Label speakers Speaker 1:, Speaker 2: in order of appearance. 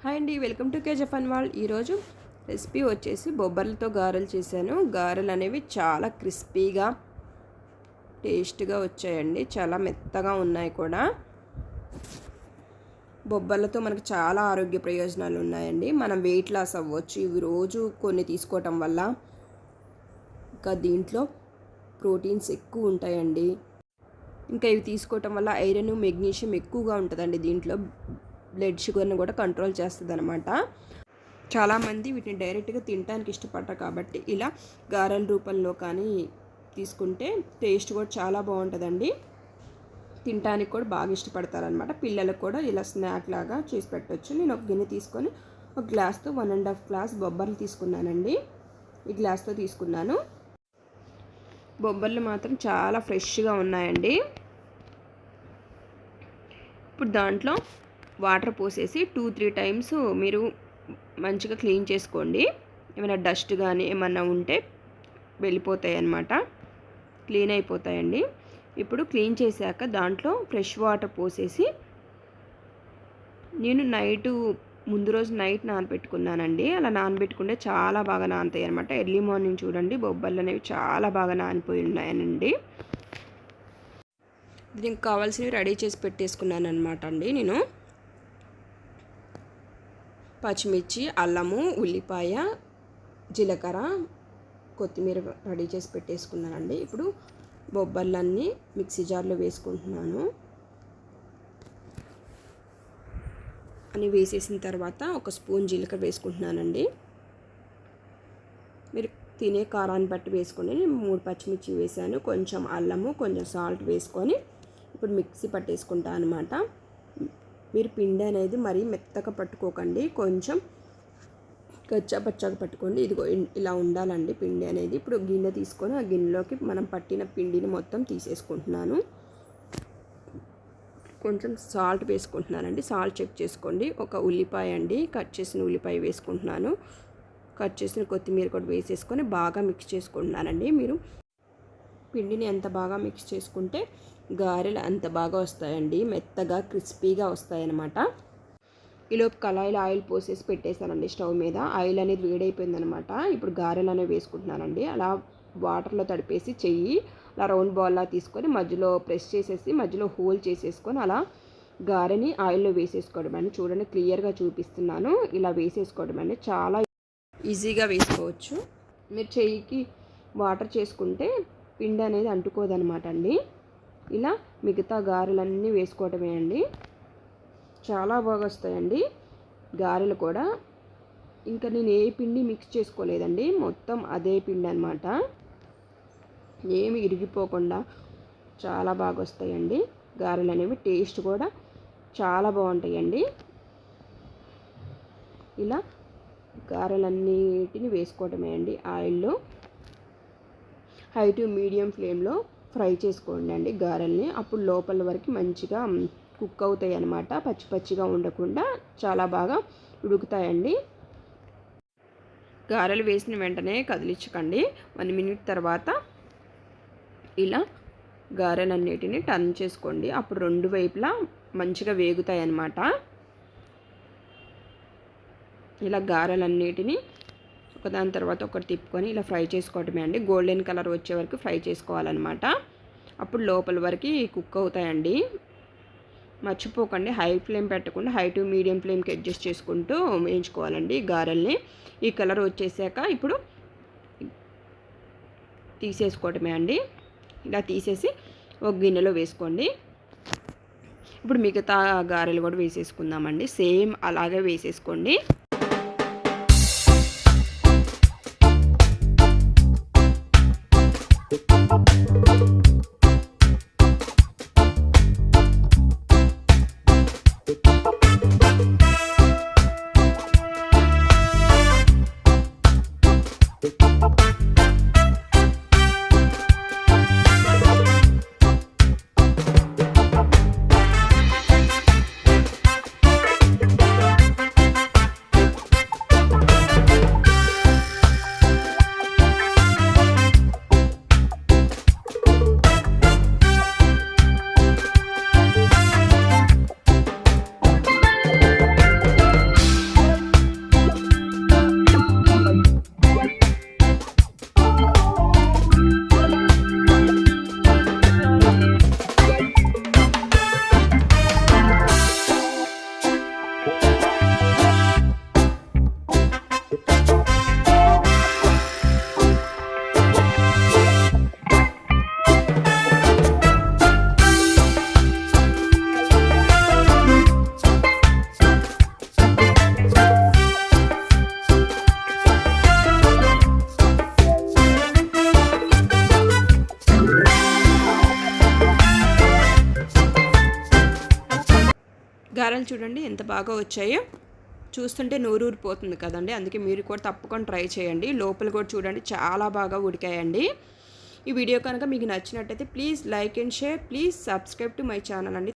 Speaker 1: Hi అండి, welcome to కేజెఫ్ and world. ఈరోజు recipe వచ్చేసి బొబ్బర్లతో గారెలు చేశాను. గారెలు అనేవి చాలా క్రిస్పీగా టేస్ట్గా వచ్చాయండి. చాలా మెత్తగా ఉన్నాయి కూడా. బొబ్బర్లతో మనకు చాలా ఆరోగ్య ప్రయోజనాలు ఉన్నాయండి. మనం వెయిట్ లాస్ అవ్వచ్చు ఇవి రోజు కొన్ని తీసుకోవటం వల్ల. ఇంకా దీంట్లో ప్రోటీన్స్ ఎక్కువ ఉంటాయండి. ఇంకా ఇవి తీసుకోవటం వల్ల ఐరన్, మెగ్నీషియం ఎక్కువగా ఉంటుందండి. దీంట్లో బ్లడ్ షుగర్ని కూడా కంట్రోల్ చేస్తుంది అనమాట. చాలామంది వీటిని డైరెక్ట్గా తినడానికి ఇష్టపడతారు కాబట్టి ఇలా గారెల రూపంలో కానీ తీసుకుంటే టేస్ట్ కూడా చాలా బాగుంటుందండి. తినడానికి కూడా బాగా ఇష్టపడతారనమాట. పిల్లలకు కూడా ఇలా స్నాక్ లాగా చేసి పెట్టవచ్చు. నేను ఒక గిన్నె తీసుకొని ఒక గ్లాస్తో 1.5 గ్లాస్ బొబ్బర్లు తీసుకున్నానండి. ఈ గ్లాస్తో తీసుకున్నాను. బొబ్బర్లు మాత్రం చాలా ఫ్రెష్గా ఉన్నాయండి. ఇప్పుడు దాంట్లో వాటర్ పోసేసి 2-3 టైమ్స్ మీరు మంచిగా క్లీన్ చేసుకోండి. ఏమైనా డస్ట్ కానీ ఏమన్నా ఉంటే వెళ్ళిపోతాయి అన్నమాట, క్లీన్ అయిపోతాయండి. ఇప్పుడు క్లీన్ చేశాక దాంట్లో ఫ్రెష్ వాటర్ పోసేసి నేను ముందు రోజు నైట్ నానబెట్టుకున్నానండి. అలా నానబెట్టుకుంటే చాలా బాగా నానతాయి అనమాట. ఎర్లీ మార్నింగ్ చూడండి బొబ్బర్లు అనేవి చాలా బాగా నానిపోయి ఉన్నాయనండి. దీనికి కావాల్సినవి రెడీ చేసి పెట్టేసుకున్నాను అనమాట అండి. నేను పచ్చిమిర్చి, అల్లము, ఉల్లిపాయ, జీలకర్ర, కొత్తిమీర రెడీ చేసి పెట్టేసుకున్నానండి. ఇప్పుడు బొబ్బర్లన్నీ మిక్సీ జార్లో వేసుకుంటున్నాను. అని వేసేసిన తర్వాత ఒక స్పూన్ జీలకర్ర వేసుకుంటున్నానండి. మీరు తినే కారాన్ని బట్టి వేసుకోండి. నేను 3 పచ్చిమిర్చి వేసాను, కొంచెం అల్లము, కొంచెం సాల్ట్ వేసుకొని ఇప్పుడు మిక్సీ పట్టేసుకుంటాను అనమాట. మీరు పిండి అనేది మరీ మెత్తగా పట్టుకోకండి, కొంచెం కచ్చాపచ్చాగా పట్టుకోండి. ఇదిగో ఇలా ఉండాలండి పిండి అనేది. ఇప్పుడు గిన్నె తీసుకొని ఆ గిన్నెలోకి మనం పట్టిన పిండిని మొత్తం తీసేసుకుంటున్నాను. కొంచెం సాల్ట్ వేసుకుంటున్నానండి. సాల్ట్ చెక్ చేసుకోండి. ఒక ఉల్లిపాయ అండి, కట్ చేసిన ఉల్లిపాయ వేసుకుంటున్నాను. కట్ చేసిన కొత్తిమీర కూడా వేసేసుకొని బాగా మిక్స్ చేసుకుంటున్నానండి. మీరు పిండిని ఎంత బాగా మిక్స్ చేసుకుంటే గారెలు అంత బాగా వస్తాయండి. మెత్తగా క్రిస్పీగా వస్తాయన్నమాట. ఈలోపు కళాయిలో ఆయిల్ పోసేసి పెట్టేశానండి స్టవ్ మీద. ఆయిల్ అనేది వేడైపోయిందనమాట. ఇప్పుడు గారెలు అనేవి వేసుకుంటున్నానండి. అలా వాటర్లో తడిపేసి చెయ్యి అలా రౌండ్ బాల్లా తీసుకొని మధ్యలో ప్రెస్ చేసేసి మధ్యలో హోల్ చేసేసుకొని అలా గారెని ఆయిల్లో వేసేసుకోవడం అండి. చూడండి క్లియర్గా చూపిస్తున్నాను. ఇలా వేసేసుకోవడం అండి, చాలా ఈజీగా వేసుకోవచ్చు. మీరు చెయ్యికి వాటర్ చేసుకుంటే పిండి అనేది అంటుకోదనమాట అండి. ఇలా మిగతా గారెలన్నీ వేసుకోవటమే అండి. చాలా బాగా వస్తాయండి గారెలు కూడా. ఇంకా నేను ఏ పిండి మిక్స్ చేసుకోలేదండి, మొత్తం అదే పిండి అనమాట. ఏమి ఇరిగిపోకుండా చాలా బాగా వస్తాయండి గారెలు అనేవి. టేస్ట్ కూడా చాలా బాగుంటాయండి. ఇలా గారెలన్నిటిని వేసుకోవటమే అండి ఆయిల్లో. హై టు మీడియం ఫ్లేమ్లో ఫ్రై చేసుకోండి అండి గారెల్ని. అప్పుడు లోపల వరకు మంచిగా కుక్ అవుతాయి అన్నమాట. పచ్చి పచ్చిగా ఉండకుండా చాలా బాగా ఉడుకుతాయండి. గారెలు వేసిన వెంటనే కదిలించకండి. 1 మినిట్ తర్వాత ఇలా గారెలన్నిటిని టర్న్ చేసుకోండి. అప్పుడు 2 వైపులా మంచిగా వేగుతాయి అన్నమాట. ఇలా గారెలన్నిటిని ఒకదాని తర్వాత ఒకటి తిప్పుకొని ఇలా ఫ్రై చేసుకోవటమే అండి. గోల్డెన్ కలర్ వచ్చే వరకు ఫ్రై చేసుకోవాలన్నమాట. అప్పుడు లోపల వరకు కుక్ అవుతాయండి. మర్చిపోకండి హై ఫ్లేమ్ పెట్టకుండా హై టు మీడియం ఫ్లేమ్కి అడ్జస్ట్ చేసుకుంటూ వేయించుకోవాలండి గారెల్ని. ఈ కలర్ వచ్చేసాక ఇప్పుడు తీసేసుకోవటమే అండి. ఇలా తీసేసి ఒక గిన్నెలో వేసుకోండి. ఇప్పుడు మిగతా గారెలు కూడా వేసేసుకుందామండి. సేమ్ అలాగే వేసేసుకోండి. గారెలు చూడండి ఎంత బాగా వచ్చాయో, చూస్తుంటే నోరూరిపోతుంది కదండి. అందుకే మీరు కూడా తప్పకుండా ట్రై చేయండి. లోపల కూడా చూడండి చాలా బాగా ఉడికాయండి. ఈ వీడియో కనుక మీకు నచ్చినట్టయితే please like and share, please subscribe to my channel అండి.